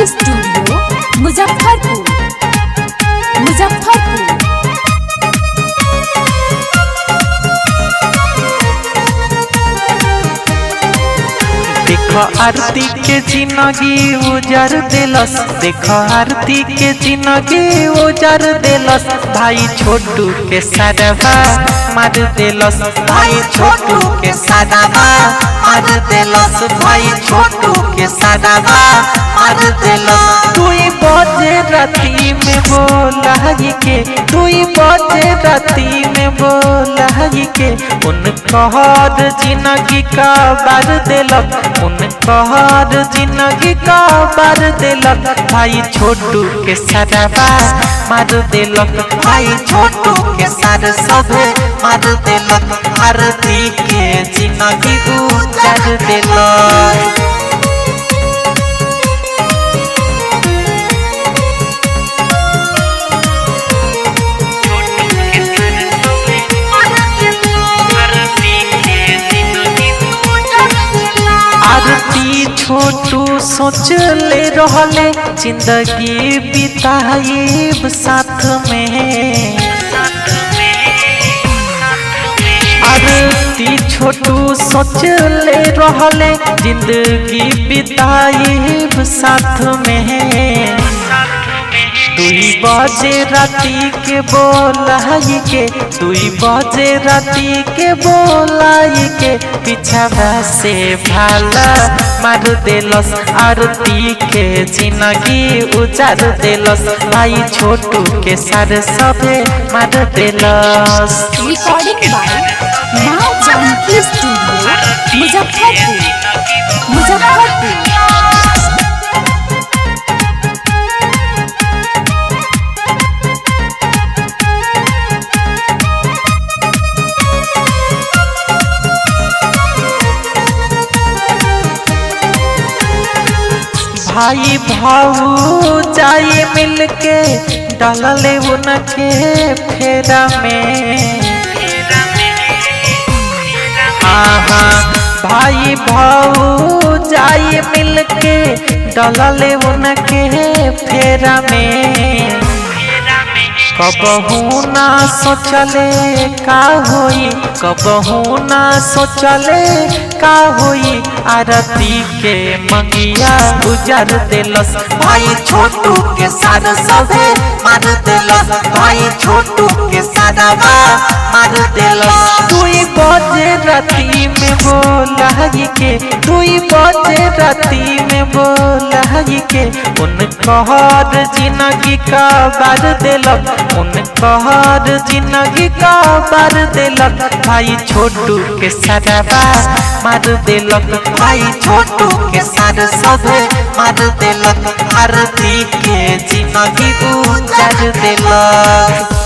Janaki studio Muzaffarpur. देखो आरती के जिंदगी उजर दिलस, देखो आरती के जिंदगी उजर दिलस। भाई छोटू के सारवा मार दिलस, भाई छोटू के सारवा मार दिलस, भाई छोटू के सारवा मार दिलस। दुई बजे राती में बोला के, दुई बजे राती में बोला के उनकर जिंदगी का बार दिलक, उनकर जिंदगी का बार दिलक। भाई छोटू के सारवा मार दिलक, भाई छोटू के सार सभे मार दिलक। आरती के जिंदगी उजर दिलक। आरती छोटू सोच ले रहले जिंदगी बिताइब साथ में। आरती छोटू सोच ले रहले जिंदगी बिताइब साथ में। दुई बजे राती के बोलाई के, दुई बजे राती के बोलाई के पिछावा से भाला मार दिलस। आरती के जिंदगी उजार दिलस, भाई छोटू के सार सभे मार दिलस। रिकॉर्डिंग बाय माँ जानकी स्टूडियो मुजफ्फरपुर। भाई भाऊ जाए मिलके डालले उनके फेरा में। आहा भाई भाऊ जाए मिलके डालले उनके फेरा में। कबहू ना सोचले का होई, कबहू ना सोचले का होई। आरती के मंगिया उजर दिलस, भाई छोटू के सार सभे मार दिलस, भाई छोटू के सारवा मार दिलस। दुई बजे राती में बोला के, दुई बजे राती में बोला के उनकर जिंदगी का बार दिलक, उनकर जिंदगी का बार दिलक। भाई छोटू के सारवा मार दिलक, भाई छोटू के सार सभे मार दिलक। आरती के जिंदगी उजर दिलक।